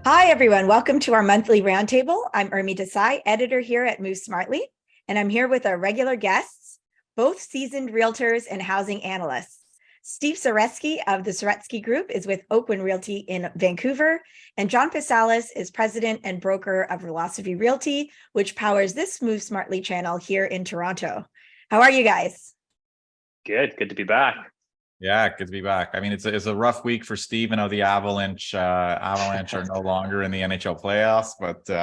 Hi, everyone. Welcome to our monthly roundtable. I'm Urmi Desai, editor here at Move Smartly, and I'm here with our regular guests, both seasoned realtors and housing analysts. Steve Saretsky of the Saretsky Group is with Oakland Realty in Vancouver, and John Pisalis is president and broker of Philosophy Realty, which powers this Move Smartly channel here in Toronto. How are you guys? Good to be back. Yeah, good to be back. I mean, it's a rough week for Steve. I know the Avalanche are no longer in the NHL playoffs, but So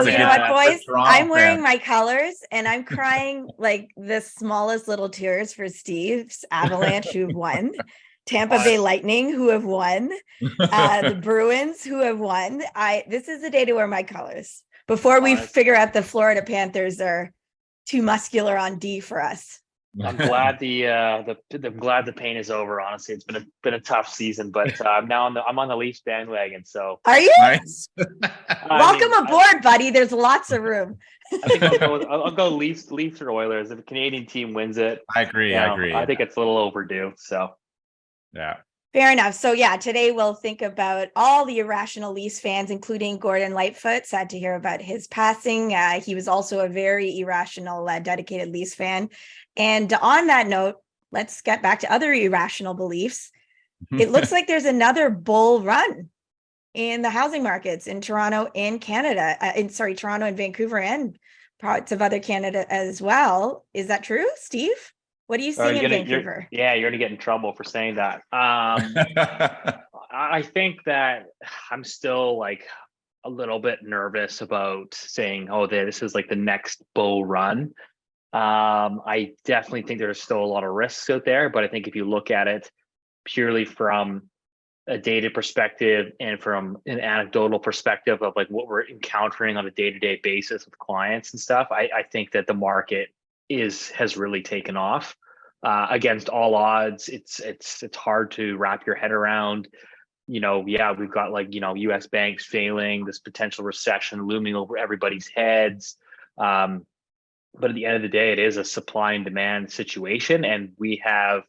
you know what, boys? I'm wearing fan. my colors and I'm crying like the smallest little tears for Steve's Avalanche who've won, Tampa Bay Lightning who have won, the Bruins who have won. This is the day to wear my colors before we figure out the Florida Panthers are too muscular on D for us. I'm glad I'm glad the pain is over. Honestly, it's been a tough season, but I'm on the Leafs bandwagon. So are you? Nice. Welcome aboard, buddy. There's lots of room. I think I'll go Leafs or Oilers. If a Canadian team wins it, I agree. I think it's a little overdue. So yeah. Fair enough. So yeah, today we'll think about all the irrational Leafs fans, including Gordon Lightfoot. Sad to hear about his passing. He was also a very irrational, dedicated Leafs fan. And on that note, let's get back to other irrational beliefs. It looks like there's another bull run in the housing markets in Toronto and Canada. Toronto and Vancouver and parts of other Canada as well. Is that true, Steve? What are you seeing in Vancouver? You're going to get in trouble for saying that. I think that I'm still like a little bit nervous about saying, this is like the next bull run. I definitely think there's still a lot of risks out there, but I think if you look at it purely from a data perspective and from an anecdotal perspective of like what we're encountering on a day-to-day basis with clients and stuff, I think that the market has really taken off against all odds. It's hard to wrap your head around. We've got US banks failing, this potential recession looming over everybody's heads. But at the end of the day, it is a supply and demand situation. And we have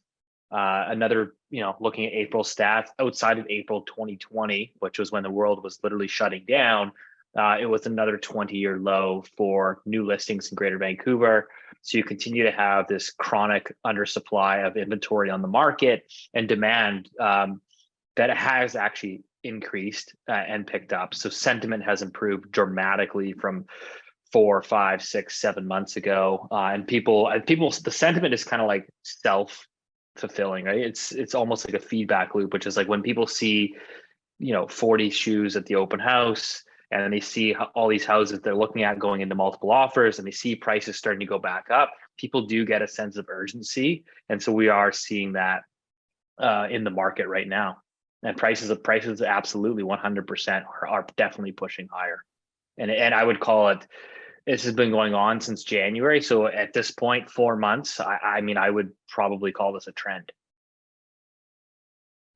another, looking at April stats outside of April 2020, which was when the world was literally shutting down. It was another 20-year low for new listings in Greater Vancouver. So you continue to have this chronic undersupply of inventory on the market and demand that has actually increased and picked up. So sentiment has improved dramatically from 4, 5, 6, 7 months ago. And people, the sentiment is kind of like self-fulfilling, right? It's almost like a feedback loop, which is like when people see, 40 shoes at the open house, and then they see all these houses they're looking at going into multiple offers, and they see prices starting to go back up, people do get a sense of urgency. And so we are seeing that in the market right now. And prices absolutely 100% are definitely pushing higher. And I would call it, this has been going on since January. So at this point, 4 months, I would probably call this a trend.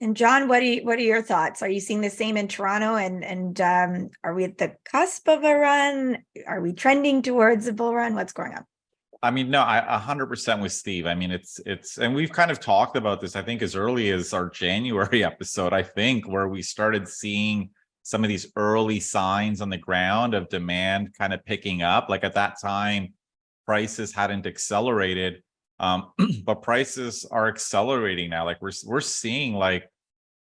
And John, what are your thoughts? Are you seeing the same in Toronto? And are we at the cusp of a run? Are we trending towards a bull run? What's going on? I mean, no, I 100% with Steve. I mean, it's, and we've kind of talked about this, I think, as early as our January episode, I think, where we started seeing some of these early signs on the ground of demand kind of picking up. Like at that time, prices hadn't accelerated, but prices are accelerating now. Like we're seeing like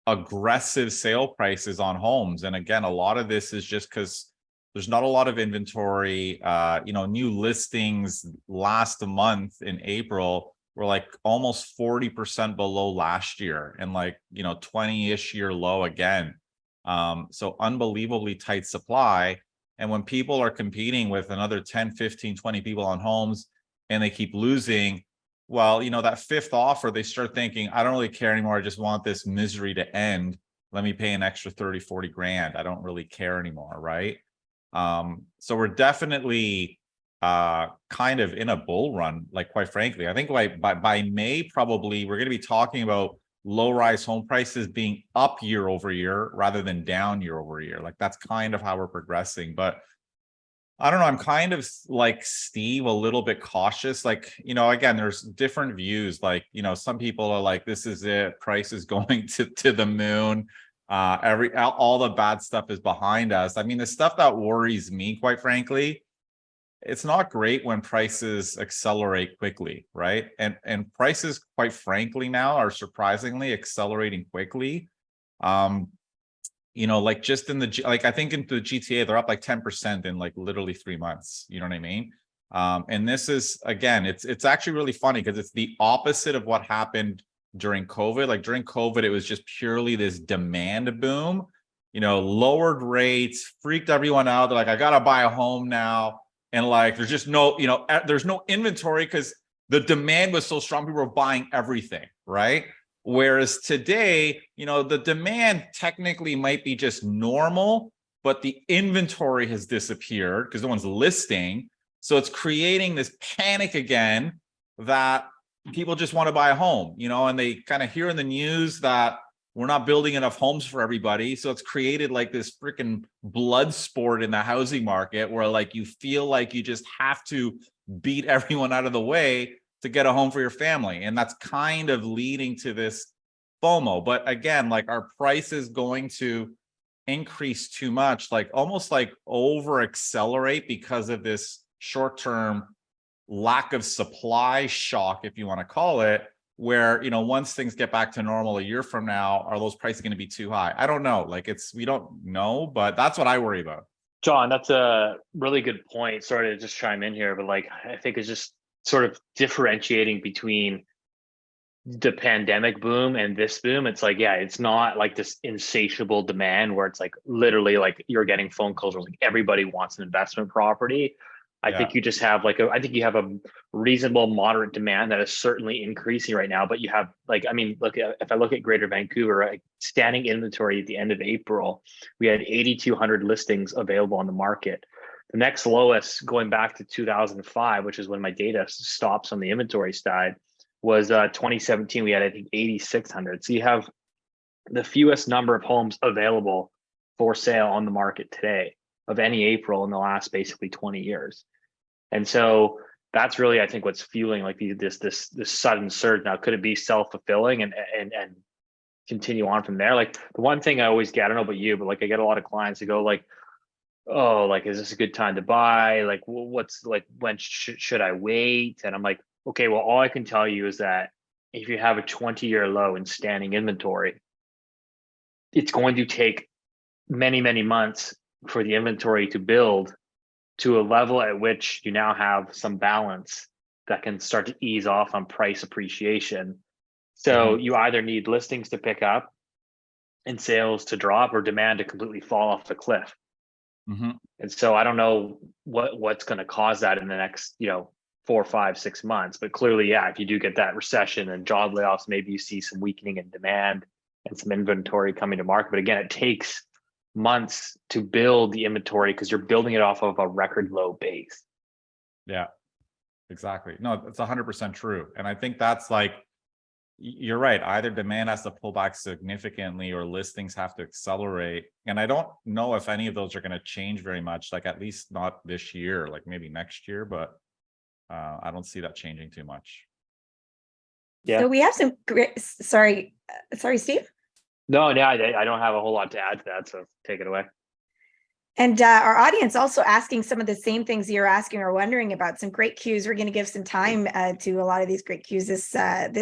aggressive sale prices on homes. And again, a lot of this is just because there's not a lot of inventory. New listings last month in April were like almost 40% below last year, and 20-ish year low again. So unbelievably tight supply. And when people are competing with another 10, 15, 20 people on homes and they keep losing, well, that fifth offer, they start thinking, I don't really care anymore. I just want this misery to end. Let me pay an extra 30, 40 grand. I don't really care anymore. Right. So we're definitely kind of in a bull run, like, quite frankly. I think by May, probably we're going to be talking about low-rise home prices being up year over year rather than down year over year. Like that's kind of how we're progressing. But I don't know, I'm kind of like Steve, a little bit cautious. Like, again, there's different views. Like, some people are like, this is it, price is going to the moon. All the bad stuff is behind us. I mean, the stuff that worries me, quite frankly, it's not great when prices accelerate quickly, right? And prices, quite frankly, now are surprisingly accelerating quickly. Like just in like I think in the GTA, they're up like 10% in like literally 3 months. You know what I mean? And this is, again, it's actually really funny because it's the opposite of what happened during COVID. Like during COVID, it was just purely this demand boom, lowered rates, freaked everyone out. They're like, I gotta buy a home now. And like, there's just no, there's no inventory because the demand was so strong, people were buying everything, right? Whereas today, the demand technically might be just normal, but the inventory has disappeared because no one's listing. So it's creating this panic again that people just want to buy a home, and they kind of hear in the news that we're not building enough homes for everybody. So it's created like this freaking blood sport in the housing market where like you feel like you just have to beat everyone out of the way to get a home for your family. And that's kind of leading to this FOMO. But again, like our price is going to increase too much, like almost like over accelerate because of this short-term lack of supply shock, if you want to call it, where, once things get back to normal a year from now, are those prices going to be too high? I don't know. Like we don't know, but that's what I worry about. John, that's a really good point. Sorry to just chime in here, but like, I think it's just sort of differentiating between the pandemic boom and this boom. It's like, yeah, it's not like this insatiable demand where it's like literally like you're getting phone calls where like everybody wants an investment property. I think you just have I think you have a reasonable moderate demand that is certainly increasing right now, but you have like, I mean, look, if I look at Greater Vancouver, like standing inventory at the end of April, we had 8,200 listings available on the market. The next lowest going back to 2005, which is when my data stops on the inventory side, was 2017. We had, I think, 8,600. So you have the fewest number of homes available for sale on the market today of any April in the last basically 20 years. And so that's really, I think, what's fueling like this sudden surge. Now, could it be self-fulfilling and continue on from there? Like the one thing I always get, I don't know about you, but like I get a lot of clients who go like, oh, like, is this a good time to buy? Like, what's like, when should I wait? And I'm like, okay, well, all I can tell you is that if you have a 20-year low in standing inventory, it's going to take many, many months for the inventory to build to a level at which you now have some balance that can start to ease off on price appreciation. So you either need listings to pick up and sales to drop or demand to completely fall off the cliff. And so I don't know what's going to cause that in the next, 4, 5, 6 months. But clearly, yeah, if you do get that recession and job layoffs, maybe you see some weakening in demand and some inventory coming to market. But again, it takes months to build the inventory because you're building it off of a record low base. Yeah, exactly. No, it's 100% true. And I think that's like, you're right. Either demand has to pull back significantly or listings have to accelerate. And I don't know if any of those are going to change very much, like at least not this year, like maybe next year, but I don't see that changing too much. Yeah. So we have some great, sorry, Steve. No, I don't have a whole lot to add to that. So take it away. And our audience also asking some of the same things you're asking or wondering about. Some great cues. We're going to give some time to a lot of these great cues this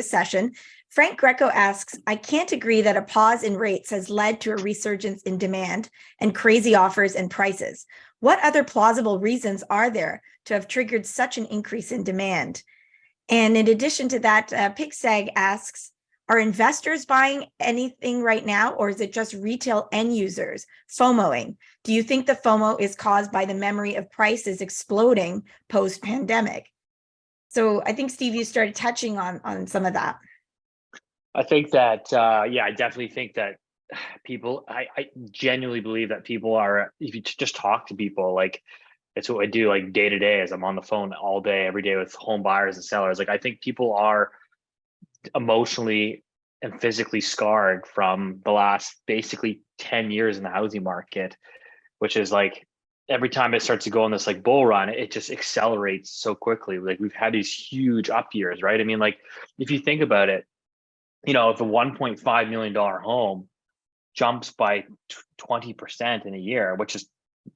session. Frank Greco asks, I can't agree that a pause in rates has led to a resurgence in demand and crazy offers and prices. What other plausible reasons are there to have triggered such an increase in demand? And in addition to that, Pigsag asks, are investors buying anything right now, or is it just retail end users FOMOing? Do you think the FOMO is caused by the memory of prices exploding post-pandemic? So I think, Steve, you started touching on some of that. I think that, I definitely think that people, I genuinely believe that people are, if you just talk to people, like it's what I do like day to day as I'm on the phone all day, every day with home buyers and sellers. Like I think people are emotionally and physically scarred from the last basically 10 years in the housing market, which is like every time it starts to go on this like bull run, it just accelerates so quickly. Like we've had these huge up years, right? I mean, like if you think about it, if a $1.5 million home jumps by 20% in a year,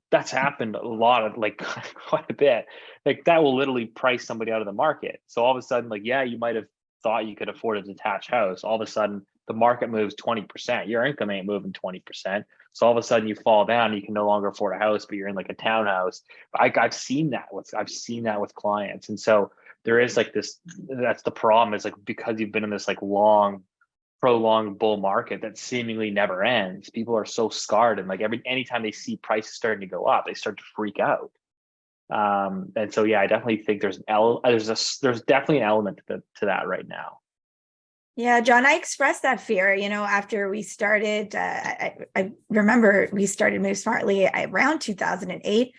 that's happened a lot of like quite a bit. Like that will literally price somebody out of the market. So all of a sudden, like, yeah, you might have thought you could afford a detached house. All of a sudden the market moves 20%. Your income ain't moving 20%. So all of a sudden you fall down, you can no longer afford a house, but you're in like a townhouse. I've seen that with clients. And so there is like this, that's the problem, is like, because you've been in this like long, prolonged bull market that seemingly never ends, people are so scarred, and like anytime they see prices starting to go up, they start to freak out. And so, yeah, I definitely think there's definitely an element to that right now. Yeah, John, I expressed that fear, after we started, I remember we started Move Smartly around 2008.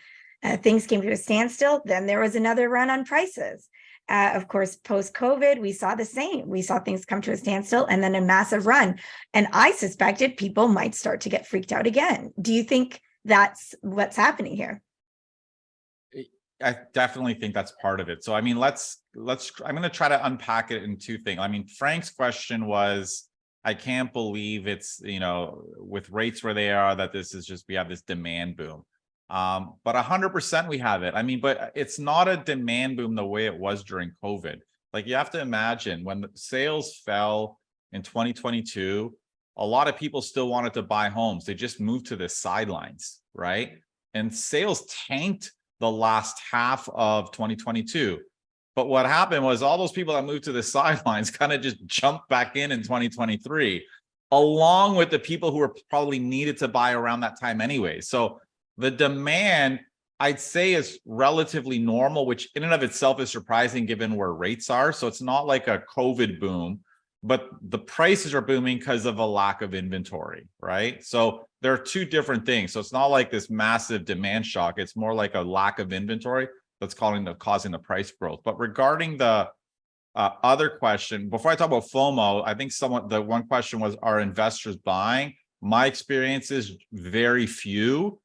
Things came to a standstill. Then there was another run on prices. Of course, post-COVID, we saw the same. We saw things come to a standstill and then a massive run. And I suspected people might start to get freaked out again. Do you think that's what's happening here? I definitely think that's part of it. So, I mean, let's, I'm going to try to unpack it in two things. I mean, Frank's question was, I can't believe it's, with rates where they are, that this is just, we have this demand boom. But 100% we have it. I mean, but it's not a demand boom the way it was during COVID. Like, you have to imagine when the sales fell in 2022, a lot of people still wanted to buy homes. They just moved to the sidelines, right? And sales tanked the last half of 2022. But what happened was all those people that moved to the sidelines kind of just jumped back in 2023, along with the people who were probably needed to buy around that time anyway. So the demand, I'd say, is relatively normal, which in and of itself is surprising given where rates are. So it's not like a COVID boom, but the prices are booming because of a lack of inventory, right? So there are two different things. So it's not like this massive demand shock. It's more like a lack of inventory that's causing the price growth. But regarding the other question, before I talk about FOMO, I think the one question was, are investors buying? My experience is very few.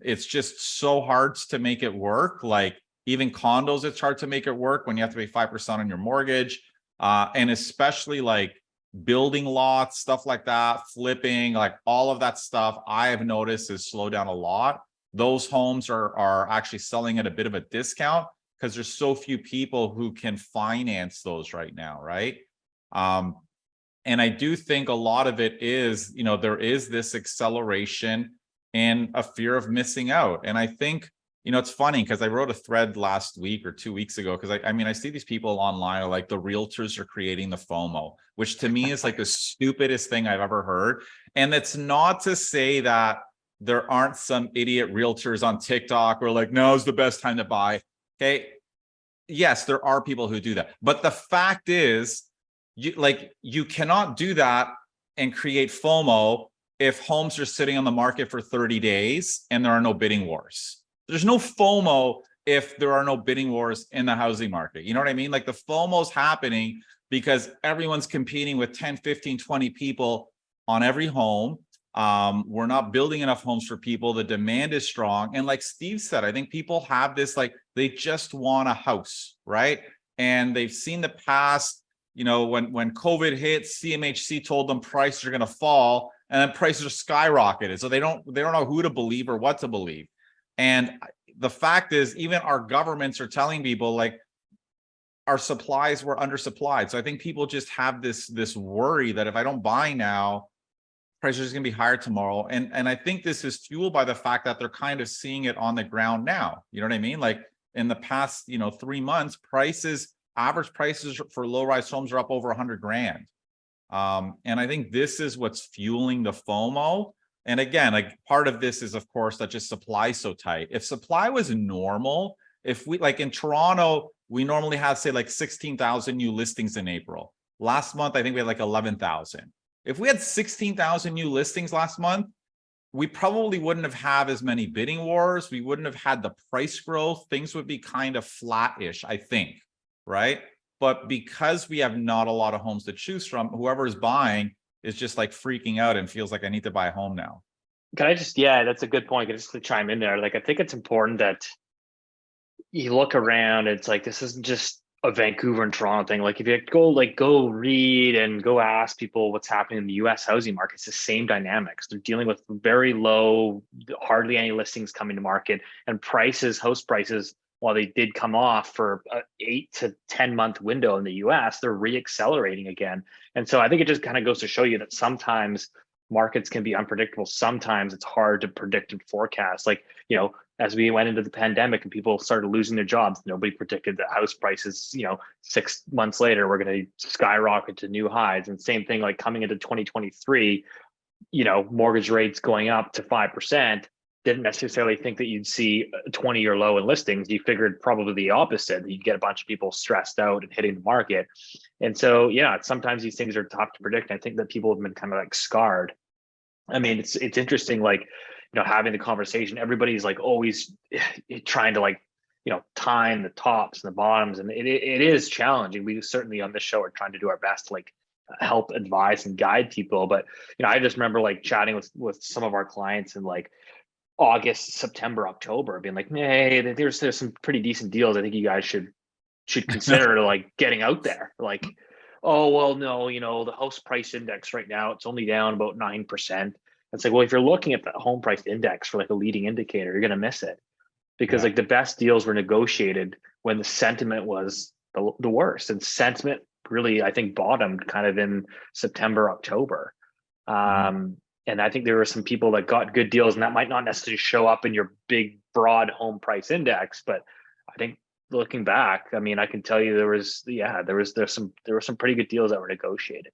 It's just so hard to make it work. Like even condos, it's hard to make it work when you have to pay 5% on your mortgage. And especially like building lots, stuff like that, flipping, like all of that stuff, I have noticed is slowed down a lot. Those homes are actually selling at a bit of a discount because there's so few people who can finance those right now, right? And I do think a lot of it is, there is this acceleration and a fear of missing out. And I think, it's funny because I wrote a thread last week or 2 weeks ago, because I see these people online are like, the realtors are creating the FOMO, which to me is like the stupidest thing I've ever heard. And it's not to say that there aren't some idiot realtors on TikTok who are like, now's the best time to buy. Okay. Yes, there are people who do that. But the fact is, you cannot do that and create FOMO if homes are sitting on the market for 30 days and there are no bidding wars. There's no FOMO if there are no bidding wars in the housing market. You know what I mean? Like the FOMO is happening because everyone's competing with 10, 15, 20 people on every home. We're not building enough homes for people. The demand is strong. And like Steve said, I think people have this, like, they just want a house, right? And they've seen the past, when COVID hit, CMHC told them prices are going to fall, and then prices are skyrocketed. So they don't know who to believe or what to believe. And the fact is, even our governments are telling people like our supplies were undersupplied. So I think people just have this worry that if I don't buy now, prices are going to be higher tomorrow. And I think this is fueled by the fact that they're kind of seeing it on the ground now. You know what I mean? Like in the past, 3 months, average prices for low-rise homes are up over 100 grand. And I think this is what's fueling the FOMO. And again, like part of this is, of course, that just supply is so tight. If supply was normal, if we, like in Toronto, we normally have, say, like 16,000 new listings in April. Last month, I think we had like 11,000. If we had 16,000 new listings last month, we probably wouldn't have had as many bidding wars. We wouldn't have had the price growth. Things would be kind of flat-ish, I think, right? But because we have not a lot of homes to choose from, whoever is buying is just like freaking out and feels like I need to buy a home now. Yeah, that's a good point. Just to chime in there, like I think it's important that you look around. It's like, this isn't just a Vancouver and Toronto thing. Like if you go read and go ask people what's happening in the US housing market, it's the same dynamics. They're dealing with very low, hardly any listings coming to market, and house prices, while they did come off for an 8 to 10 month window in the US, they're reaccelerating again. And so I think it just kind of goes to show you that sometimes markets can be unpredictable. Sometimes it's hard to predict and forecast. Like, as we went into the pandemic and people started losing their jobs, nobody predicted that house prices, 6 months later, were going to skyrocket to new highs. And same thing, like coming into 2023, mortgage rates going up to 5%. Didn't necessarily think that you'd see a 20-year low in listings. You figured probably the opposite, that you'd get a bunch of people stressed out and hitting the market. And so, yeah, sometimes these things are tough to predict. I think that people have been kind of like scarred. I mean, it's interesting, like, having the conversation, everybody's like always trying to time the tops and the bottoms. And it is challenging. We certainly on this show are trying to do our best to help advise and guide people. But, I just remember chatting with some of our clients in August, September, October, being like, hey, there's some pretty decent deals. I think you guys should consider getting out there. Oh, well, no, the house price index right now, it's only down about 9%. It's like, well, if you're looking at the home price index for a leading indicator, you're going to miss it, because the best deals were negotiated when the sentiment was the worst. And sentiment really, I think, bottomed kind of in September, October. And I think there were some people that got good deals, and that might not necessarily show up in your big, broad home price index. But I think looking back, I mean, I can tell you there were some pretty good deals that were negotiated.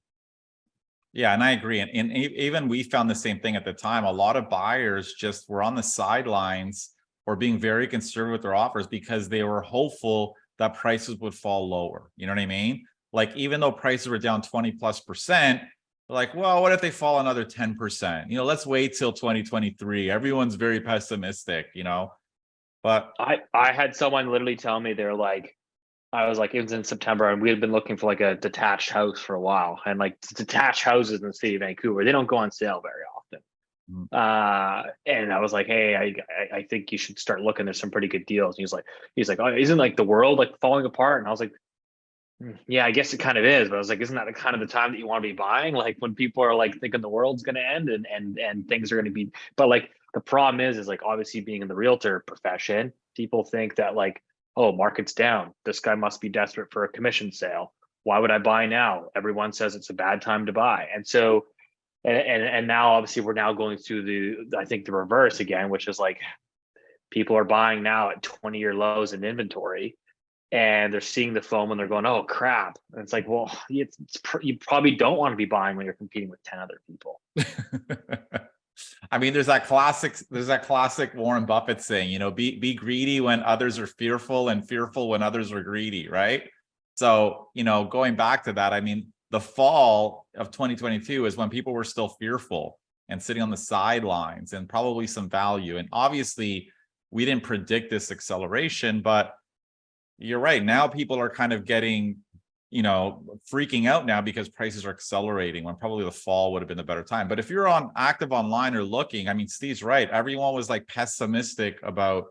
Yeah, and I agree. And even we found the same thing at the time. A lot of buyers just were on the sidelines or being very conservative with their offers because they were hopeful that prices would fall lower. You know what I mean? Even though prices were down 20+%, they're well, what if they fall another 10%? Let's wait till 2023. Everyone's very pessimistic, But I had someone literally tell me, they're like, I was it was in September, and we had been looking for a detached house for a while. And detached houses in the city of Vancouver, they don't go on sale very often. And I was like, hey, I think you should start looking. There's some pretty good deals. And he's like, oh, isn't the world falling apart? And I was like, yeah, I guess it kind of is. But I was like, isn't that the kind of the time that you want to be buying? When people are thinking the world's going to end and things are going to be, but the problem is obviously being in the realtor profession, people think that oh, market's down, this guy must be desperate for a commission sale. Why would I buy now? Everyone says it's a bad time to buy. And so, and now obviously we're now going through I think the reverse again, which is people are buying now at 20-year lows in inventory, and they're seeing the FOMO and they're going, oh crap. And it's well, you probably don't want to be buying when you're competing with 10 other people. I mean, there's that classic Warren Buffett saying, be greedy when others are fearful, and fearful when others are greedy, right? So, going back to that, I mean, the fall of 2022 is when people were still fearful and sitting on the sidelines, and probably some value. And obviously we didn't predict this acceleration, but you're right. Now people are kind of getting, freaking out now because prices are accelerating, when probably the fall would have been the better time. But if you're active online or looking, I mean, Steve's right. Everyone was pessimistic about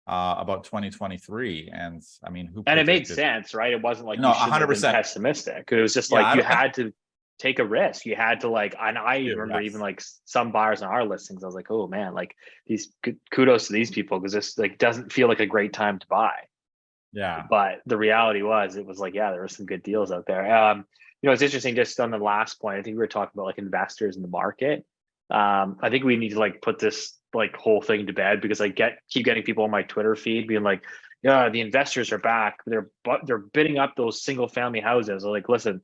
2023. And I mean, and it made sense, right? It wasn't no, 100% pessimistic. It was just you had to take a risk. You had to and I remember even some buyers on our listings, I was oh man, these kudos to these people, because this doesn't feel like a great time to buy. Yeah. But the reality was, it was yeah, there were some good deals out there. It's interesting, just on the last point, I think we were talking about investors in the market. I think we need to put this whole thing to bed, because I keep getting people on my Twitter feed being yeah, the investors are back. They're bidding up those single family houses. I'm listen,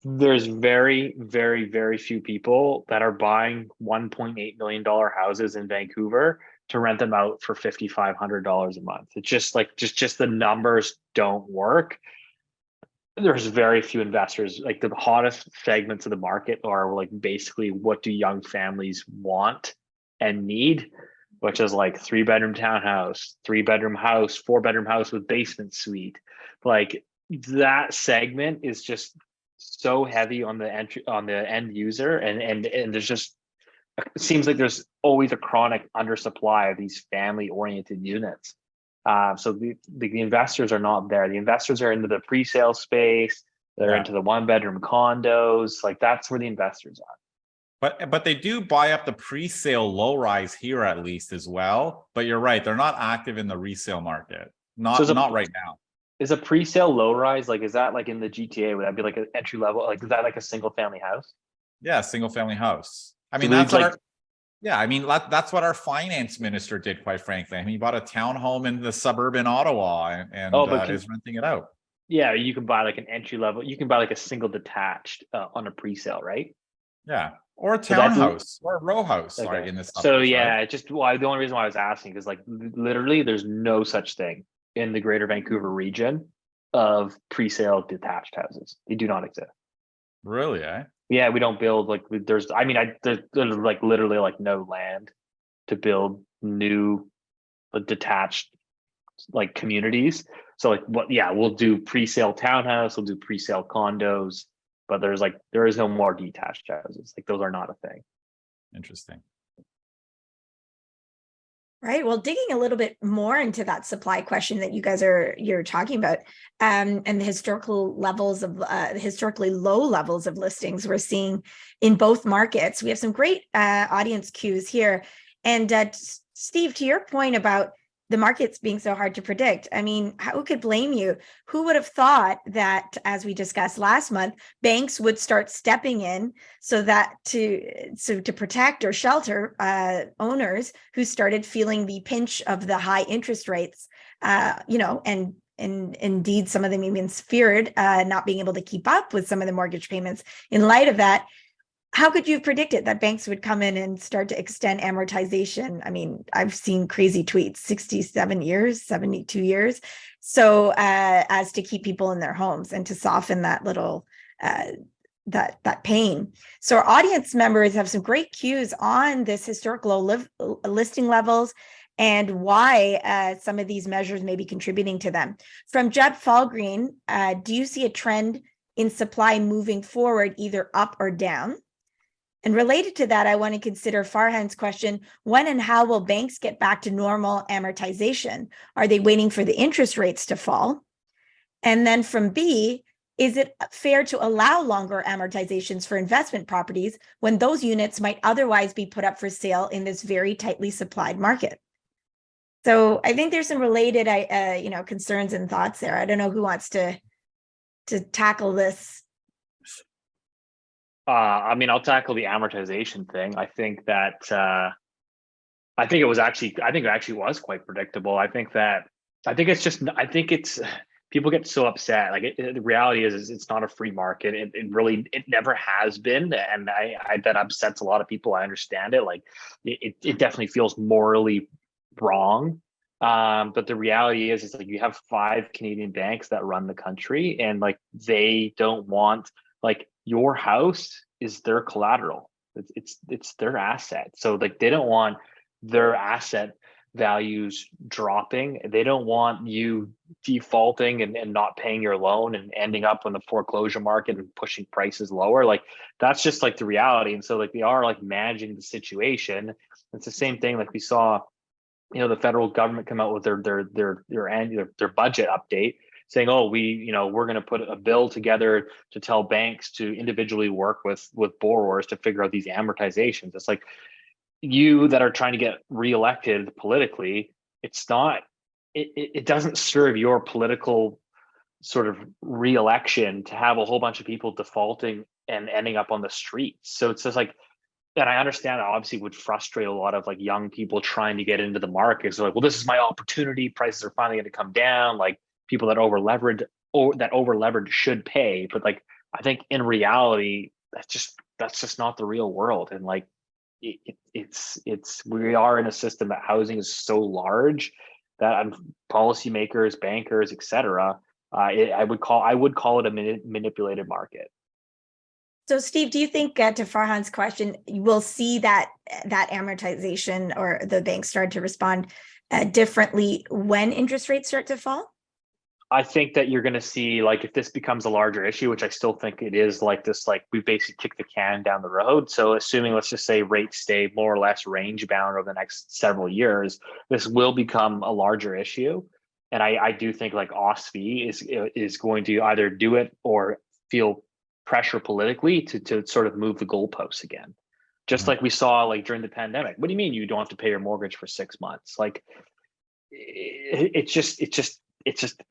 there's very, very, very few people that are buying $1.8 million houses in Vancouver to rent them out for $5,500 a month. It's just the numbers don't work. There's very few investors. The hottest segments of the market are basically, what do young families want and need, which is 3-bedroom townhouse, 3-bedroom house, 4-bedroom house with basement suite. That segment is just so heavy on the end user, and there's just, it seems there's always a chronic undersupply of these family oriented units. So the investors are not there. The investors are into the pre-sale space. They're into the 1-bedroom condos. Like that's where the investors are. But they do buy up the pre-sale low rise here at least as well. But you're right, they're not active in the resale market. Not right now. Is a pre-sale low rise, like, is that like in the GTA? Would that be like an entry level? Like, is that like a single family house? Yeah, single family house. I mean, So that's like, what yeah, I mean, that's what our finance minister did, quite frankly. I mean, he bought a townhome in the suburban Ottawa and is renting it out. Yeah, you can buy like an entry level. You can buy like a single detached on a pre-sale, right? Yeah, or a So that's townhouse or a row house. okay. Sorry, in the suburbs, So yeah, right? just why the only reason why I was asking is like literally, there's no such thing in the Greater Vancouver region of pre-sale detached houses. They do not exist. Really, eh? Yeah, we don't build like there's. I mean, there's like literally like no land to build new detached like communities. So like what, yeah, we'll do pre-sale townhouse, we'll do pre-sale condos, but there is no more detached houses. Like those are not a thing. Interesting. Right. Well, digging a little bit more into that supply question that you're talking about, and the historical levels of historically low levels of listings we're seeing in both markets. We have some great audience cues here. And Steve, to your point about the markets being so hard to predict, I mean, who could blame you? Who would have thought that, as we discussed last month, banks would start stepping in so to protect or shelter owners who started feeling the pinch of the high interest rates, and indeed some of them even feared not being able to keep up with some of the mortgage payments. In light of that, how could you have predicted that banks would come in and start to extend amortization? I mean, I've seen crazy tweets, 67 years, 72 years. So as to keep people in their homes and to soften that little, that pain. So our audience members have some great cues on this historical listing levels and why some of these measures may be contributing to them. From Jeb Falgreen, do you see a trend in supply moving forward, either up or down? And related to that, I want to consider Farhan's question, when and how will banks get back to normal amortization? Are they waiting for the interest rates to fall? And then from B, is it fair to allow longer amortizations for investment properties when those units might otherwise be put up for sale in this very tightly supplied market? So I think there's some related, concerns and thoughts there. I don't know who wants to tackle this. I mean, I'll tackle the amortization thing. I think it actually was quite predictable. I think it's people get so upset. Like the reality is it's not a free market. It never has been. And I bet upsets a lot of people. I understand it. Like it definitely feels morally wrong. But the reality is like you have 5 Canadian banks that run the country, and like they don't want, like, your house is their collateral. It's their asset. So like they don't want their asset values dropping. They don't want you defaulting and not paying your loan and ending up in the foreclosure market and pushing prices lower. Like that's just like the reality. And so like they are like managing the situation. It's the same thing like we saw, the federal government come out with their annual their budget update saying, oh, we're going to put a bill together to tell banks to individually work with borrowers to figure out these amortizations. It's like, you that are trying to get reelected politically, it doesn't serve your political sort of reelection to have a whole bunch of people defaulting and ending up on the streets. So it's just like, and I understand it obviously would frustrate a lot of like young people trying to get into the market. So like, well, this is my opportunity. Prices are finally going to come down. Like people that over leveraged should pay. But like, I think in reality, that's just not the real world. And like, we are in a system that housing is so large that policymakers, bankers, etc. I would call it a manipulated market. So, Steve, do you think, to Farhan's question, we'll see that amortization or the banks start to respond differently when interest rates start to fall? I think that you're going to see, like, if this becomes a larger issue, which I still think it is, like this, like we basically kicked the can down the road. So assuming, let's just say rates stay more or less range bound over the next several years, this will become a larger issue. And I do think like OSFI is going to either do it or feel pressure politically to sort of move the goalposts again. Just like we saw like during the pandemic. What do you mean you don't have to pay your mortgage for 6 months? Like it's just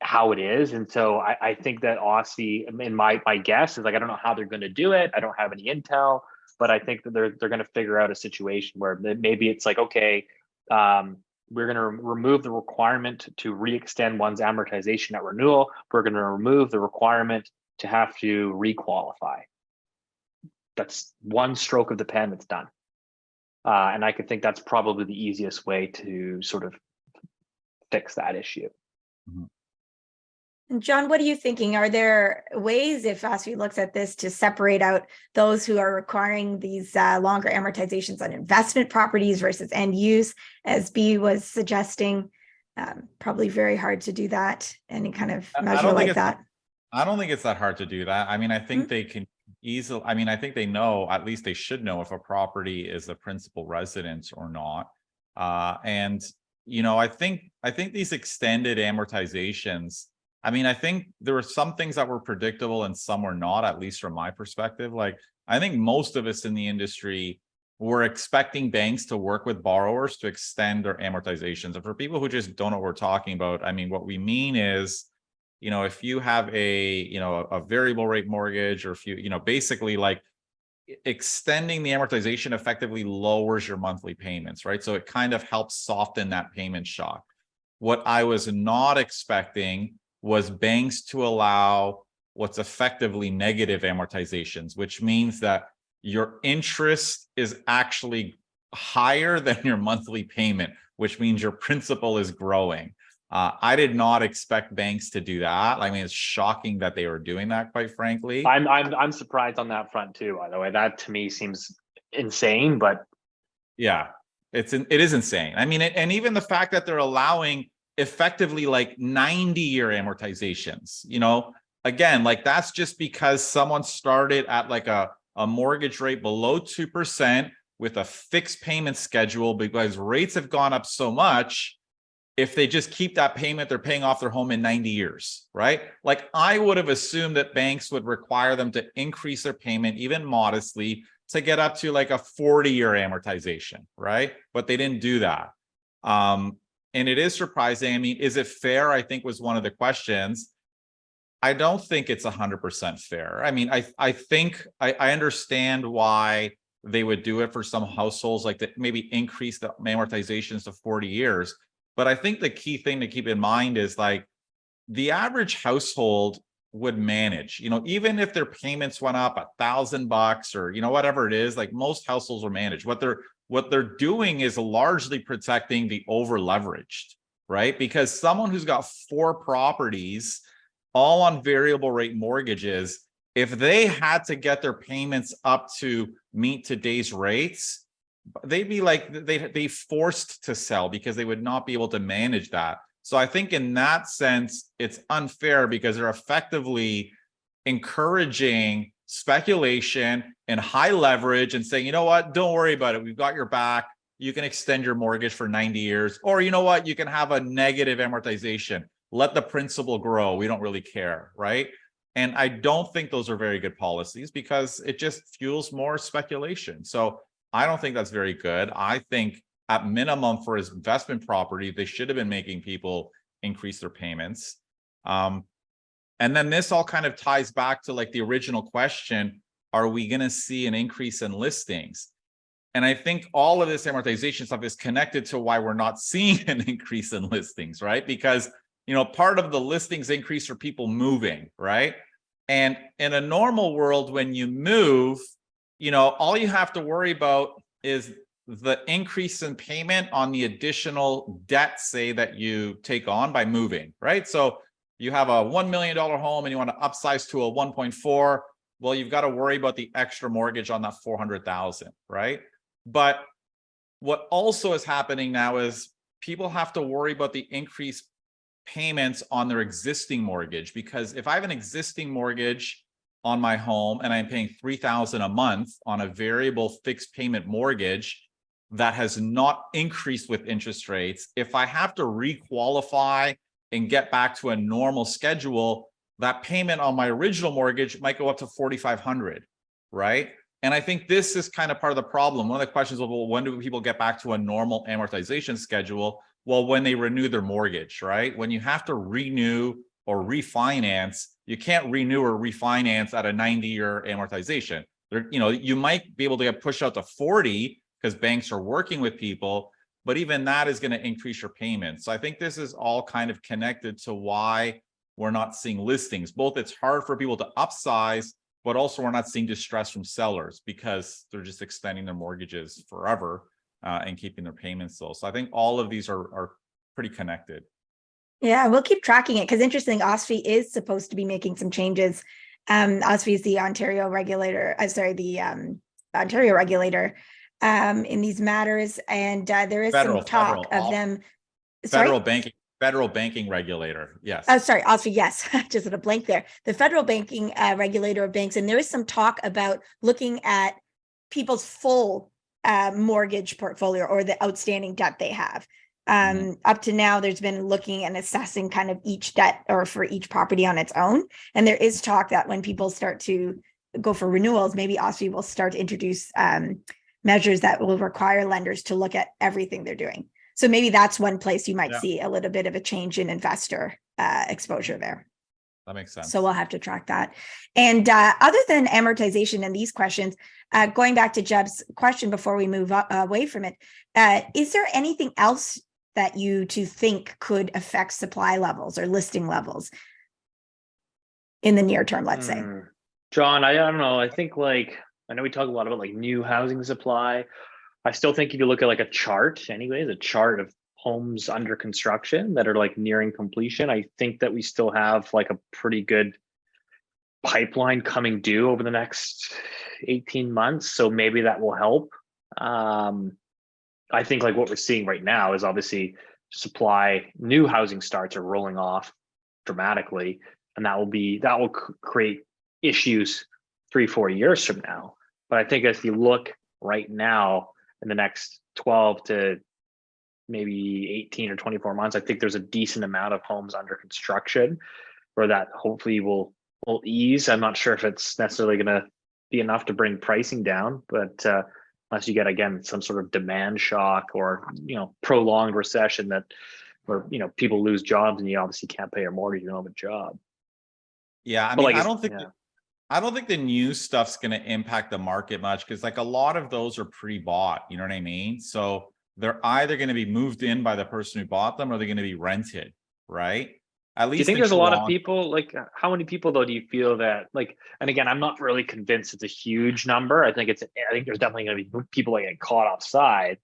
how it is. And so I think that OSFI, in my guess is like, I don't know how they're going to do it. I don't have any intel, but I think that they're going to figure out a situation where maybe it's like, okay, we're going to remove the requirement to re-extend one's amortization at renewal. We're going to remove the requirement to have to requalify. That's one stroke of the pen that's done. And I could think that's probably the easiest way to sort of fix that issue. John, what are you thinking? Are there ways, if OSFI looks at this, to separate out those who are requiring these longer amortizations on investment properties versus end use, as B was suggesting? Probably very hard to do that, any kind of measure like that. I don't think it's that hard to do that. I mean, I think they can easily, I mean, I think they know, at least they should know if a property is a principal residence or not. And, you know, I think these extended amortizations, I mean, I think there were some things that were predictable and some were not, at least from my perspective. Like, I think most of us in the industry were expecting banks to work with borrowers to extend their amortizations. And for people who just don't know what we're talking about, I mean, what we mean is, you know, if you have a variable rate mortgage, or if you know, basically like extending the amortization effectively lowers your monthly payments, right? So it kind of helps soften that payment shock. What I was not expecting was banks to allow what's effectively negative amortizations, which means that your interest is actually higher than your monthly payment, which means your principal is growing. I did not expect banks to do that. I mean, it's shocking that they were doing that, quite frankly. I'm surprised on that front too, by the way. That to me seems insane, but yeah, it is insane. I mean, and even the fact that they're allowing effectively like 90-year amortizations, you know, again, like that's just because someone started at like a mortgage rate below 2% with a fixed payment schedule because rates have gone up so much. If they just keep that payment, they're paying off their home in 90 years, right? Like I would have assumed that banks would require them to increase their payment even modestly to get up to like a 40-year amortization, right? But they didn't do that. And it is surprising. I mean, is it fair? I think was one of the questions. I don't think it's 100% fair. I mean, I think I understand why they would do it for some households, like that maybe increase the amortizations to 40 years. But I think the key thing to keep in mind is like the average household would manage, you know, even if their payments went up $1,000 or, you know, whatever it is, like most households will manage. What they're doing is largely protecting the over leveraged, right? Because someone who's got 4 properties all on variable rate mortgages, if they had to get their payments up to meet today's rates, they'd be like they forced to sell because they would not be able to manage that. So I think in that sense, it's unfair because they're effectively encouraging speculation and high leverage and saying, you know what, don't worry about it. We've got your back. You can extend your mortgage for 90 years, or you know what, you can have a negative amortization. Let the principal grow. We don't really care, right? And I don't think those are very good policies because it just fuels more speculation. So I don't think that's very good. I think at minimum for his investment property, they should have been making people increase their payments. And then this all kind of ties back to like the original question, are we going to see an increase in listings? And I think all of this amortization stuff is connected to why we're not seeing an increase in listings, right? Because, you know, part of the listings increase are people moving, right? And in a normal world, when you move, you know, all you have to worry about is the increase in payment on the additional debt, say, that you take on by moving, right? So you have a $1 million home and you want to upsize to a 1.4. Well, you've got to worry about the extra mortgage on that 400,000, right? But what also is happening now is people have to worry about the increased payments on their existing mortgage, because if I have an existing mortgage on my home and I'm paying $3,000 a month on a variable fixed payment mortgage that has not increased with interest rates, if I have to requalify and get back to a normal schedule, that payment on my original mortgage might go up to $4,500, right? And I think this is kind of part of the problem. One of the questions was, well, when do people get back to a normal amortization schedule? Well, when they renew their mortgage, right? When you have to renew or refinance, you can't renew or refinance at a 90-year amortization. There, you might be able to get pushed out to 40 because banks are working with people, but even that is going to increase your payments. So I think this is all kind of connected to why we're not seeing listings. Both it's hard for people to upsize, but also we're not seeing distress from sellers because they're just extending their mortgages forever and keeping their payments low. So I think all of these are pretty connected. Yeah, we'll keep tracking it because interesting, OSFI is supposed to be making some changes. OSFI is the Ontario regulator, Ontario regulator in these matters. And there is some talk of them. Federal banking regulator. Yes. Oh, sorry, OSFI. Yes, just at a blank there. The federal banking regulator of banks, and there is some talk about looking at people's full mortgage portfolio or the outstanding debt they have. Up to now, there's been looking and assessing kind of each debt or for each property on its own. And there is talk that when people start to go for renewals, maybe OSFI will start to introduce measures that will require lenders to look at everything they're doing. So maybe that's one place you might see a little bit of a change in investor exposure there. That makes sense. So we'll have to track that. And other than amortization and these questions, going back to Jeb's question before we move away from it, is there anything else that you think could affect supply levels or listing levels in the near term, let's say? John, I don't know. I think I know we talk a lot about new housing supply. I still think if you look at a chart anyways, a chart of homes under construction that are nearing completion, I think that we still have a pretty good pipeline coming due over the next 18 months. So maybe that will help. I think what we're seeing right now is obviously new housing starts are rolling off dramatically, and that will create issues 3-4 years from now. But I think if you look right now in the next 12 to maybe 18 or 24 months, I think there's a decent amount of homes under construction where that hopefully will ease. I'm not sure if it's necessarily going to be enough to bring pricing down, but unless you get, again, some sort of demand shock or, prolonged recession where, people lose jobs and you obviously can't pay your mortgage, you don't have a job. Yeah. I mean, I don't think the new stuff's going to impact the market much because a lot of those are pre-bought, you know what I mean? So they're either going to be moved in by the person who bought them or they're going to be rented, right? At least do you think there's a lot of people, how many people though do you feel that and again, I'm not really convinced it's a huge number. I think there's definitely going to be people that get caught offside.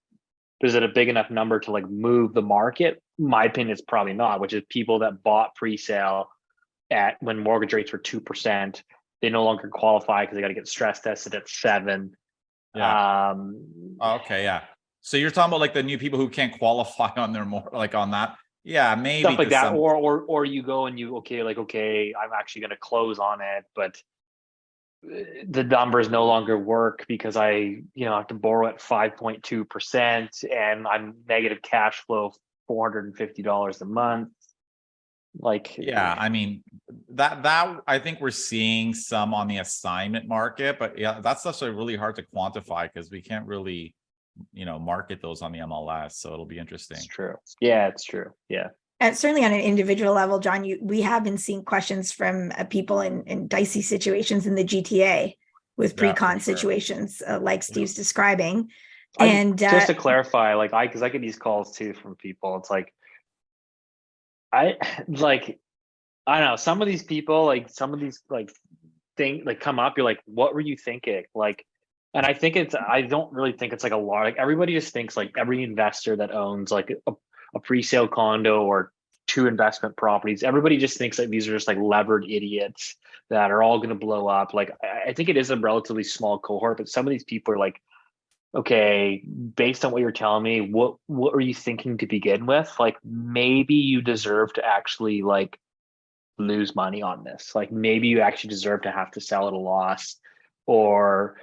But is it a big enough number to move the market? My opinion is probably not, which is people that bought pre-sale when mortgage rates were 2%. They no longer qualify because they got to get stress tested at 7%. Yeah. Okay. Yeah. So you're talking about the new people who can't qualify on their on that. Yeah, maybe stuff like that, or you go and you okay, I'm actually going to close on it, but the numbers no longer work because I have to borrow at 5.2% and I'm negative cash flow $450 a month. Yeah, I mean that I think we're seeing some on the assignment market, but yeah, that's also really hard to quantify because we can't really market those on the MLS, so it'll be interesting. It's true. Yeah, it's true. Yeah. And certainly on an individual level, John, we have been seeing questions from people in dicey situations in the GTA with pre-con situations like Steve's describing. And just to clarify, because I get these calls too from people. It's I don't know, some of these people, some of these things come up, you're what were you thinking? And I think I don't really think it's a lot. Everybody just thinks every investor that owns a pre-sale condo or 2 investment properties, everybody just thinks these are just levered idiots that are all going to blow up. I think it is a relatively small cohort, but some of these people are okay, based on what you're telling me, what were you thinking to begin with? Maybe you deserve to actually lose money on this. Maybe you actually deserve to have to sell at a loss, or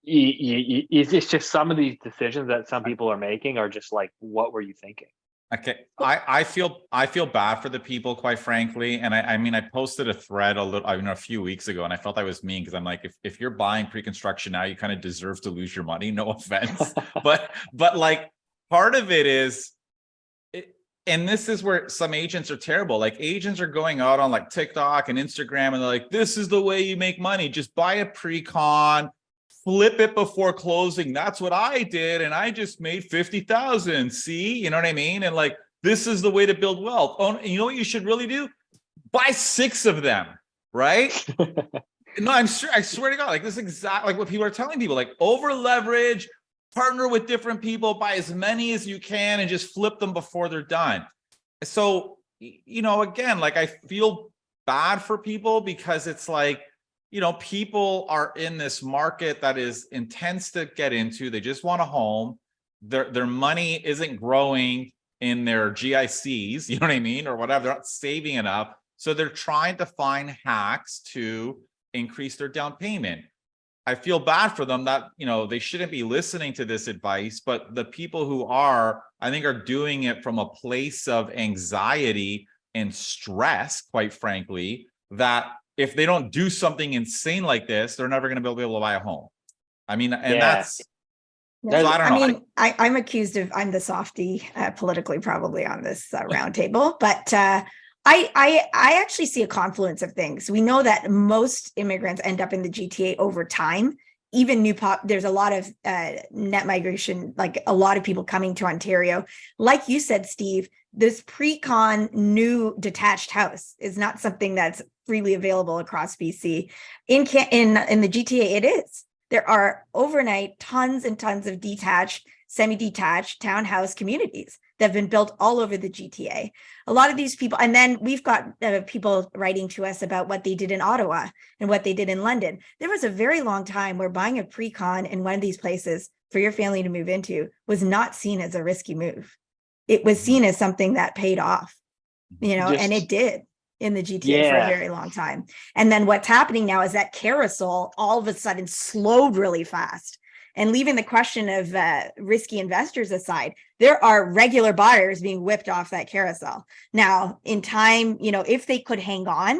it's just some of these decisions that some people are making are just what were you thinking? Okay, I feel bad for the people, quite frankly. And I mean, I posted a thread a few weeks ago, and I felt I was mean because I'm like, if you're buying pre-construction now, you kind of deserve to lose your money. No offense, but like part of it is, and this is where some agents are terrible. Like agents are going out on like TikTok and Instagram, and they're like, this is the way you make money. Just buy a pre-con, flip it before closing. That's what I did, and I just made 50,000. See, you know what I mean? And like, this is the way to build wealth. Oh, and you know what you should really do? Buy 6 of them, right? No, I swear to God, like this is exactly like what people are telling people. Like over leverage, partner with different people, buy as many as you can, and just flip them before they're done. So, you know, again, like I feel bad for people because it's like, you know, people are in this market that is intense to get into. They just want a home. Their money isn't growing in their GICs, you know what I mean? Or whatever, they're not saving enough. So they're trying to find hacks to increase their down payment. I feel bad for them that, you know, they shouldn't be listening to this advice, but the people who are, I think, are doing it from a place of anxiety and stress, quite frankly, that if they don't do something insane like this, they're never going to be able to buy a home. I mean, and that's, so I don't know. I mean, I'm accused of, I'm the softie politically probably on this roundtable, but I actually see a confluence of things. We know that most immigrants end up in the GTA over time. Even there's a lot of net migration, like a lot of people coming to Ontario. Like you said, Steve, this pre-con new detached house is not something that's freely available across BC. In the GTA, it is. There are overnight tons and tons of detached, semi-detached townhouse communities that have been built all over the GTA. A lot of these people, and then we've got people writing to us about what they did in Ottawa and what they did in London. There was a very long time where buying a pre-con in one of these places for your family to move into was not seen as a risky move. It was seen as something that paid off, you know, and it did in the GTA for a very long time. And then what's happening now is that carousel all of a sudden slowed really fast. And leaving the question of risky investors aside, there are regular buyers being whipped off that carousel. Now, in time, you know, if they could hang on,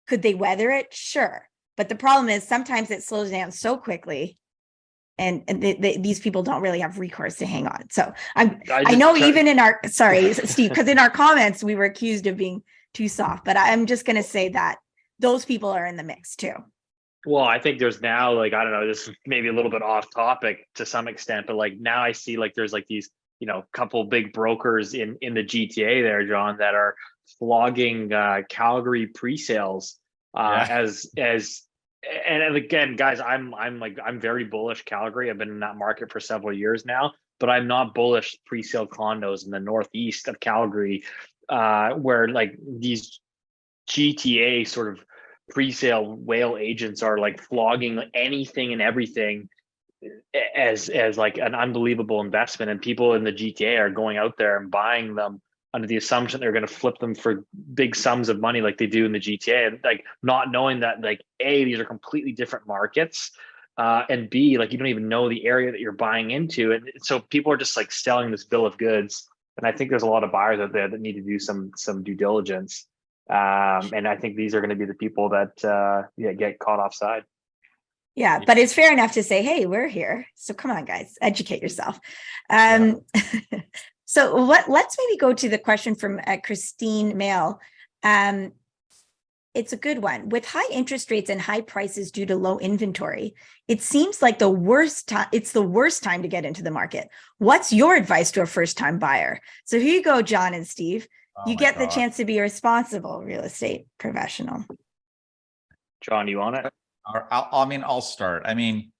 could they weather it? Sure. But the problem is sometimes it slows down so quickly, and these people don't really have recourse to hang on. So I know even in our, sorry, Steve, because in our comments, we were accused of being too soft, but I'm just going to say that those people are in the mix too. Well, I think there's now, like, I don't know, this is maybe a little bit off topic to some extent, but like now I see like there's like these, you know, couple big brokers in the GTA there, John, that are flogging Calgary pre-sales as and again, guys, I'm very bullish Calgary. I've been in that market for several years now, but I'm not bullish pre-sale condos in the northeast of Calgary, where like these GTA sort of pre-sale whale agents are like flogging anything and everything as like an unbelievable investment, and people in the GTA are going out there and buying them under the assumption they're going to flip them for big sums of money like they do in the GTA, and like not knowing that like A, these are completely different markets, and B, like you don't even know the area that you're buying into, and so people are just like selling this bill of goods. And I think there's a lot of buyers out there that need to do some due diligence. And I think these are going to be the people that get caught offside. Yeah, but it's fair enough to say, hey, we're here. So come on, guys, educate yourself. So let's maybe go to the question from Christine Mail. It's a good one. With high interest rates and high prices due to low inventory, it seems like it's the worst time to get into the market. What's your advice to a first-time buyer? So here you go, John and Steve. You get the chance to be a responsible real estate professional. John, you want it? I'll start. I mean,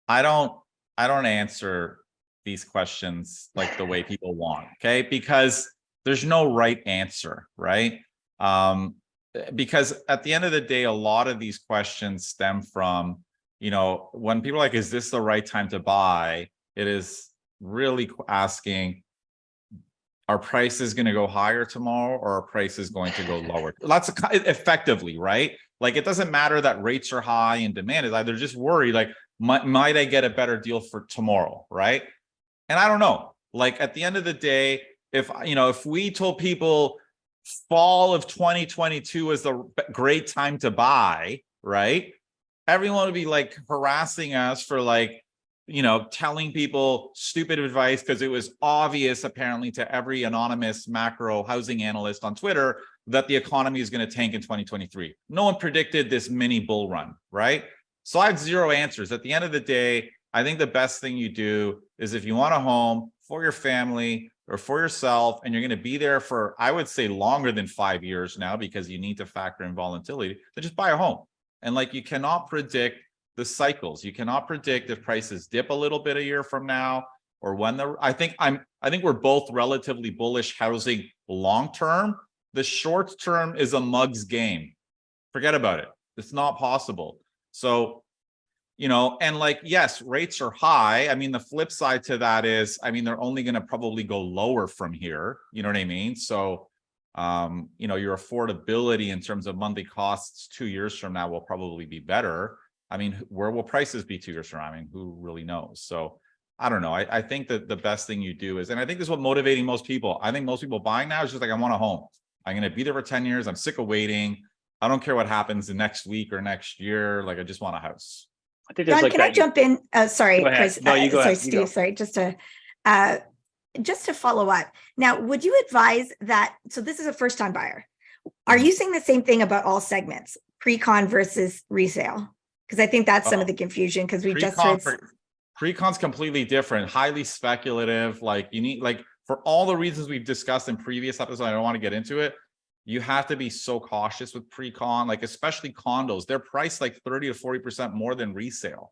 I don't answer these questions like the way people want, okay? Because there's no right answer, right? Because at the end of the day, a lot of these questions stem from, you know, when people are like, is this the right time to buy? It is really asking, are prices going to go higher tomorrow, or are prices going to go lower? That's effectively, right? Like, it doesn't matter that rates are high and demand is high. They're just worried, like, might I get a better deal for tomorrow, right? And I don't know. Like, at the end of the day, if we told people fall of 2022 was the great time to buy, right? Everyone would be like harassing us for like, telling people stupid advice because it was obvious apparently to every anonymous macro housing analyst on Twitter that the economy is going to tank in 2023. No one predicted this mini bull run, right? So I have zero answers. At the end of the day, I think the best thing you do is if you want a home for your family or for yourself, and you're going to be there for, I would say, longer than 5 years now, because you need to factor in volatility, then just buy a home. And like, you cannot predict the cycles. You cannot predict if prices dip a little bit a year from now, or when I think we're both relatively bullish housing long term. The short term is a mug's game. Forget about it. It's not possible. So, and like, yes, rates are high. I mean, the flip side to that is, they're only going to probably go lower from here. You know what I mean? So, your affordability in terms of monthly costs 2 years from now will probably be better. Where will prices be 2 years from now? Who really knows? So I don't know. I think that the best thing you do is, and I think this is what motivating most people. I think most people buying now is just like, I want a home. I'm going to be there for 10 years. I'm sick of waiting. I don't care what happens the next week or next year. Like, I just want a house. I think John, like can I jump in? Sorry, Chris. No, you go sorry, ahead. Steve. Sorry, just to follow up. Now, would you advise that? So this is a first-time buyer. Are you saying the same thing about all segments, pre-con versus resale? Because I think that's some of the confusion. Because we just heard pre-con's completely different, highly speculative. Like, you need, like, for all the reasons we've discussed in previous episodes, I don't want to get into it. You have to be so cautious with pre-con, like especially condos. They're priced like 30 to 40% more than resale.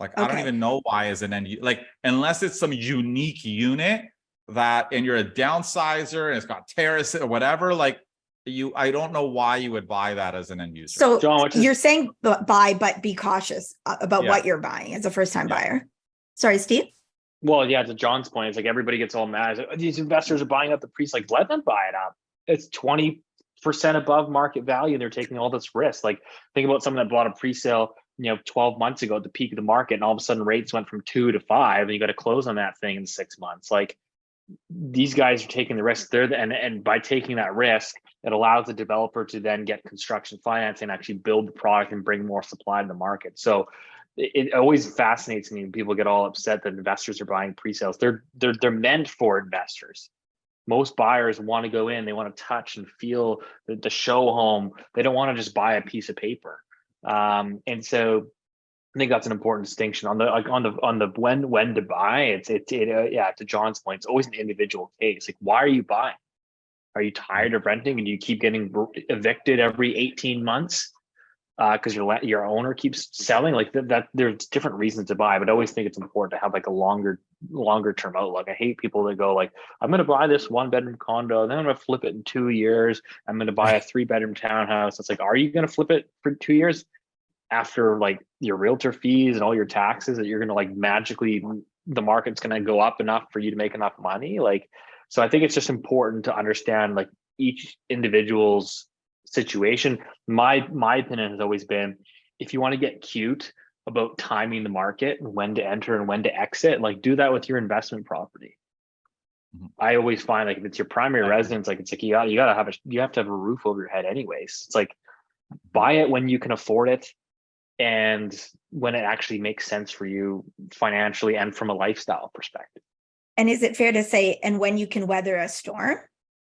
Like, okay. I don't even know why as an end, like, unless it's some unique unit that, and you're a downsizer and it's got terrace or whatever, like I don't know why you would buy that as an end user. So John, you're saying buy, but be cautious about what you're buying as a first-time buyer. Sorry, Steve? Well, yeah, to John's point, it's like everybody gets all mad. It's like, these investors are buying up the price. Like, let them buy it up. It's 20% above market value. They're taking all this risk. Like, think about someone that bought a pre-sale, 12 months ago at the peak of the market, and all of a sudden rates went from 2 to 5, and you got to close on that thing in 6 months. Like, these guys are taking the risk there, and by taking that risk, it allows the developer to then get construction financing and actually build the product and bring more supply to the market. So it always fascinates me when people get all upset that investors are buying pre-sales. They're meant for investors. Most buyers want to go in, they want to touch and feel the show home. They don't want to just buy a piece of paper. And so I think that's an important distinction on the when to buy. To John's point, it's always an individual case. Like, why are you buying? Are you tired of renting and do you keep getting evicted every 18 months because your owner keeps selling? Like that there's different reasons to buy, but I always think it's important to have like a longer term outlook. I hate people that go like, I'm going to buy this 1-bedroom condo, then I'm going to flip it in 2 years. I'm going to buy a 3-bedroom townhouse. It's like, are you going to flip it for 2 years after like your realtor fees and all your taxes that you're going to like magically, the market's going to go up enough for you to make enough money? Like, so I think it's just important to understand like each individual's situation. My opinion has always been, if you want to get cute about timing the market and when to enter and when to exit, like do that with your investment property. Mm-hmm. I always find like if it's your primary residence, like it's like you have to have a roof over your head anyways. It's like buy it when you can afford it and when it actually makes sense for you financially and from a lifestyle perspective. And is it fair to say, and when you can weather a storm?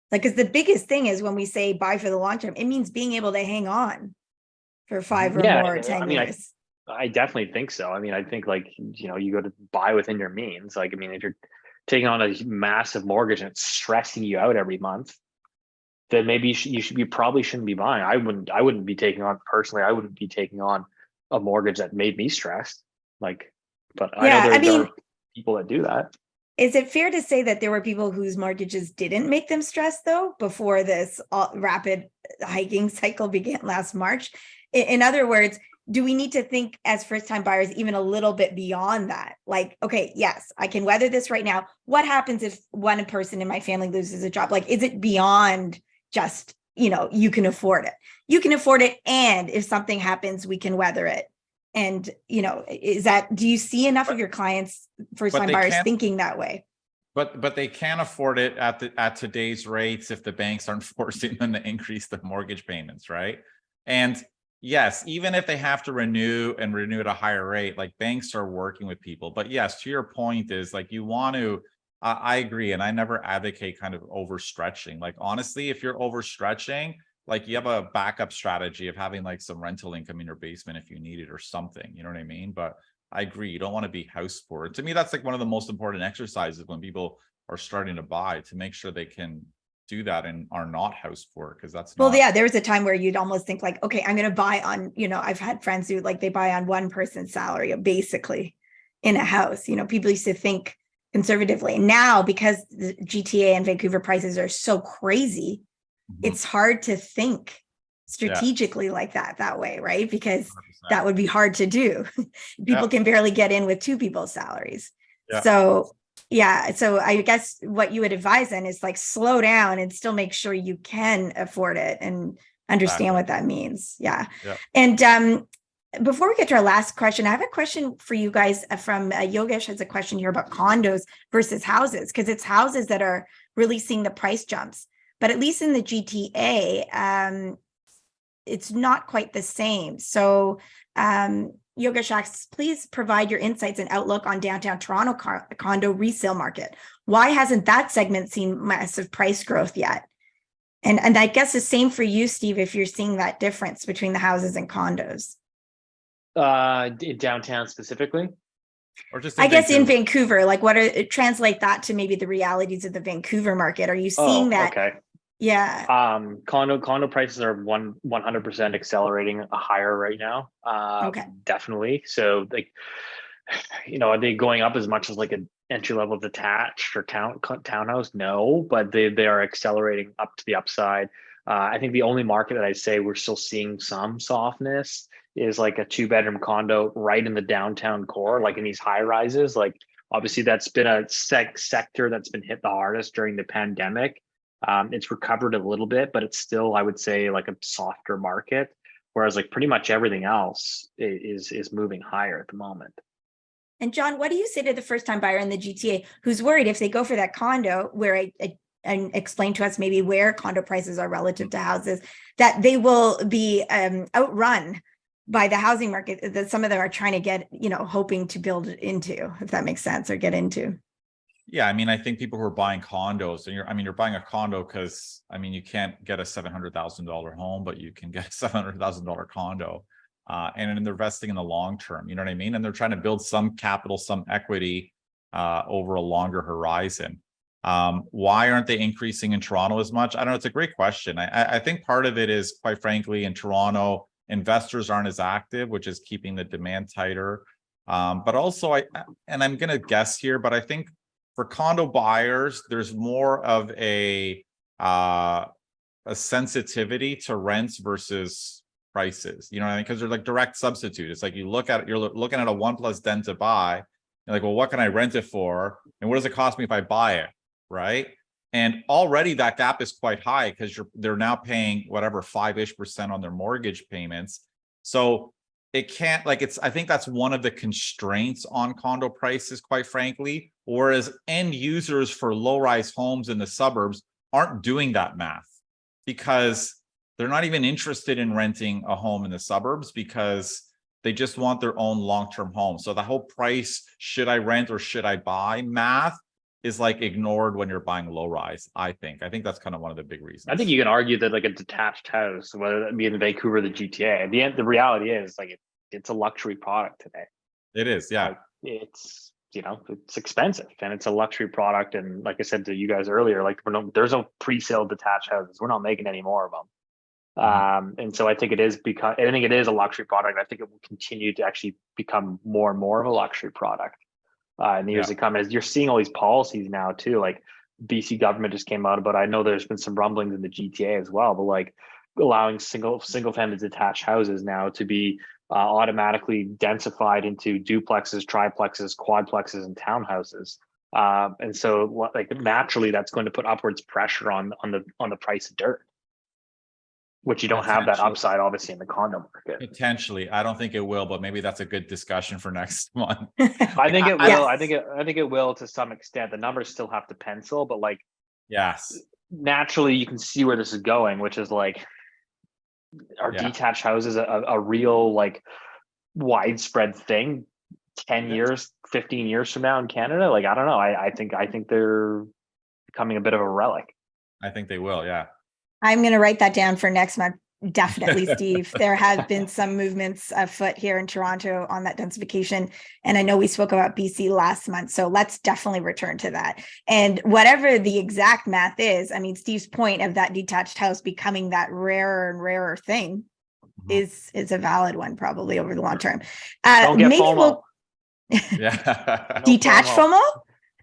Like, because the biggest thing is when we say buy for the long term, it means being able to hang on for 5 or more 10 years. I definitely think so. I think like, you go to buy within your means. Like, if you're taking on a massive mortgage and it's stressing you out every month, then maybe you probably shouldn't be buying. I wouldn't be taking on personally. I wouldn't be taking on a mortgage that made me stressed. Like, but I know there are people that do that. Is it fair to say that there were people whose mortgages didn't make them stressed though, before this rapid hiking cycle began last March? In other words, do we need to think as first-time buyers even a little bit beyond that? Like, okay, yes, I can weather this right now. What happens if one person in my family loses a job? Like, is it beyond just, you can afford it? You can afford it, and if something happens, we can weather it. And, do you see enough of your clients, first-time buyers, thinking that way? But they can't afford it at today's rates if the banks aren't forcing them to increase the mortgage payments, right? And yes, even if they have to renew at a higher rate, like banks are working with people. But yes, to your point is like you want to. I agree, and I never advocate kind of overstretching. Like honestly, if you're overstretching, like you have a backup strategy of having like some rental income in your basement if you need it or something. You know what I mean? But I agree. You don't want to be house poor. To me, that's like one of the most important exercises when people are starting to buy, to make sure they can do that and are not house poor, because that's Well, not. yeah, there was a time where you'd almost think like, okay, I'm going to buy on, I've had friends who like they buy on one person's salary, basically in a house. People used to think conservatively. Now, because the GTA and Vancouver prices are so crazy, it's hard to think strategically like that way, right? Because 100%. that would be hard to do. People Yeah. can barely get in with two people's salaries. Yeah. So yeah, so I guess what you would advise then is like slow down and still make sure you can afford it and understand what that means. Yeah. Yeah. And before we get to our last question, I have a question for you guys from Yogesh has a question here about condos versus houses, because it's houses that are really seeing the price jumps. But at least in the GTA, it's not quite the same. So Yogesh asks, please provide your insights and outlook on downtown Toronto condo resale market. Why hasn't that segment seen massive price growth yet? And I guess the same for you, Steve, if you're seeing that difference between the houses and condos. In downtown specifically? Or just I guess in Vancouver, like translate that to maybe the realities of the Vancouver market. Are you seeing that? Okay. Yeah. Condo prices are 100% accelerating higher right now. Okay. Definitely. So like, are they going up as much as like an entry level detached or townhouse? No, but they are accelerating up to the upside. I think the only market that I'd say we're still seeing some softness is like a 2-bedroom condo right in the downtown core, like in these high rises. Like obviously that's been a sector that's been hit the hardest during the pandemic. It's recovered a little bit, but it's still, I would say, like a softer market. Whereas like pretty much everything else is moving higher at the moment. And John, what do you say to the first-time buyer in the GTA who's worried if they go for that condo, where and explain to us maybe where condo prices are relative to houses, that they will be outrun by the housing market that some of them are trying to get, hoping to build into, if that makes sense, or get into? Yeah, I mean, I think people who are buying condos, and you're buying a condo because you can't get a $700,000 home, but you can get a $700,000 condo, and they're investing in the long term. You know what I mean? And they're trying to build some capital, some equity over a longer horizon. Why aren't they increasing in Toronto as much? I don't know. It's a great question. I think part of it is, quite frankly, in Toronto, investors aren't as active, which is keeping the demand tighter. But also, I'm going to guess here, but I think for condo buyers, there's more of a sensitivity to rents versus prices. You know what I mean? Because they're like direct substitute. It's like you're looking at a 1+ den to buy. You're like, well, what can I rent it for? And what does it cost me if I buy it? Right. And already that gap is quite high because they're now paying whatever 5-ish% on their mortgage payments. So it can't, like, I think that's one of the constraints on condo prices, quite frankly. Whereas end users for low-rise homes in the suburbs aren't doing that math, because they're not even interested in renting a home in the suburbs, because they just want their own long-term home. So the whole price, should I rent or should I buy math, is like ignored when you're buying low rise. I think that's kind of one of the big reasons. I think you can argue that like a detached house, whether that be in Vancouver or the GTA, at the end, the reality is like it's a luxury product today. It is, yeah. Like, it's it's expensive and it's a luxury product. And like I said to you guys earlier, like there's no pre-sale detached houses. We're not making any more of them. And so I think it is a luxury product. I think it will continue to actually become more and more of a luxury product in the years to come. As you're seeing all these policies now too, like BC government just came out about, I know there's been some rumblings in the GTA as well, but like allowing single family detached houses now to be automatically densified into duplexes, triplexes, quadplexes, and townhouses. And so like naturally that's going to put upwards pressure on the price of dirt. which you don't have that Potentially. upside, obviously, in the condo market. Potentially. I don't think it will, but maybe that's a good discussion for next month. I think it will. Yes. I think it will to some extent. The numbers still have to pencil, but like Yes. naturally, you can see where this is going, which is like, are Yeah. detached houses a real like widespread thing 10 years, 15 years from now in Canada? Like, I don't know. I think they're becoming a bit of a relic. I think they will. Yeah. I'm going to write that down for next month. Definitely, Steve. There have been some movements afoot here in Toronto on that densification. And I know we spoke about BC last month. So let's definitely return to that. And whatever the exact math is, I mean, Steve's point of that detached house becoming that rarer and rarer thing is a valid one, probably over the long term. Don't get maybe FOMO. Yeah. No detached FOMO?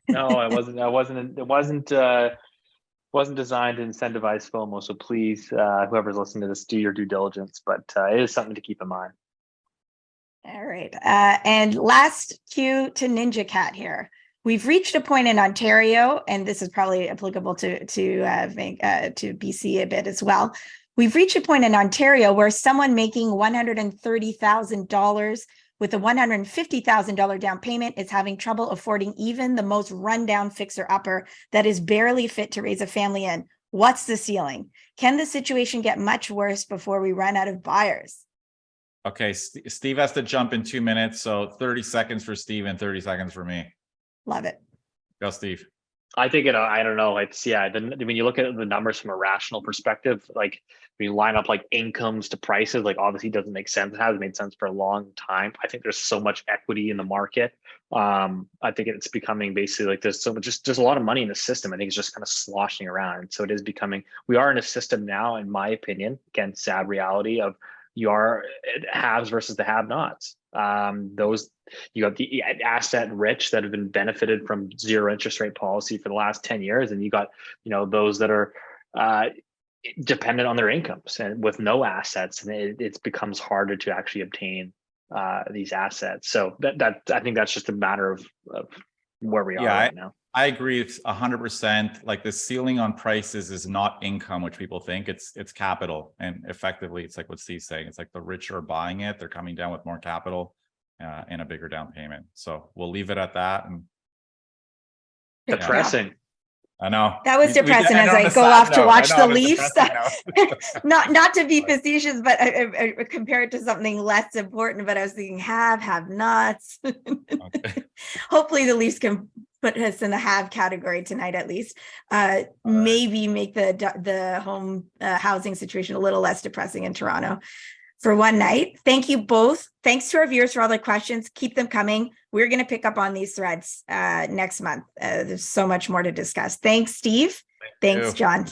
No, it wasn't designed to incentivize FOMO. So please, whoever's listening to this, do your due diligence. But it is something to keep in mind. All right. And last cue to Ninja Cat here. We've reached a point in Ontario, and this is probably applicable to BC a bit as well. We've reached a point in Ontario where someone making $130,000 with a $150,000 down payment is having trouble affording even the most rundown fixer-upper that is barely fit to raise a family in. What's the ceiling? Can the situation get much worse before we run out of buyers? Okay. Steve has to jump in 2 minutes. So 30 seconds for Steve and 30 seconds for me. Love it. Go, Steve. I think I don't know. It's when you look at the numbers from a rational perspective, like when you line up like incomes to prices, like obviously it doesn't make sense. It hasn't made sense for a long time. I think there's so much equity in the market. I think it's becoming basically like there's so much, just a lot of money in the system. I think it's just kind of sloshing around. So it is becoming, we are in a system now, in my opinion, again, sad reality of you are haves versus the have-nots. Those, you got the asset rich that have been benefited from zero interest rate policy for the last 10 years. And you got, those that are dependent on their incomes and with no assets, and it becomes harder to actually obtain these assets. So that I think that's just a matter of where we are right now. I agree. It's 100%. Like the ceiling on prices is not income, which people think it's capital. And effectively, it's like what Steve's saying. It's like the rich are buying it. They're coming down with more capital and a bigger down payment. So we'll leave it at that. And depressing. Yeah. I know that was depressing as I go off to watch the Leafs. Not to be facetious, but I compare it to something less important. But I was thinking have nots. Okay. Hopefully the Leafs can put us in the have category tonight, at least. Maybe make the home housing situation a little less depressing in Toronto for one night. Thank you both. Thanks to our viewers for all the questions. Keep them coming. We're going to pick up on these threads next month. There's so much more to discuss. Thanks, Steve. Thanks, John.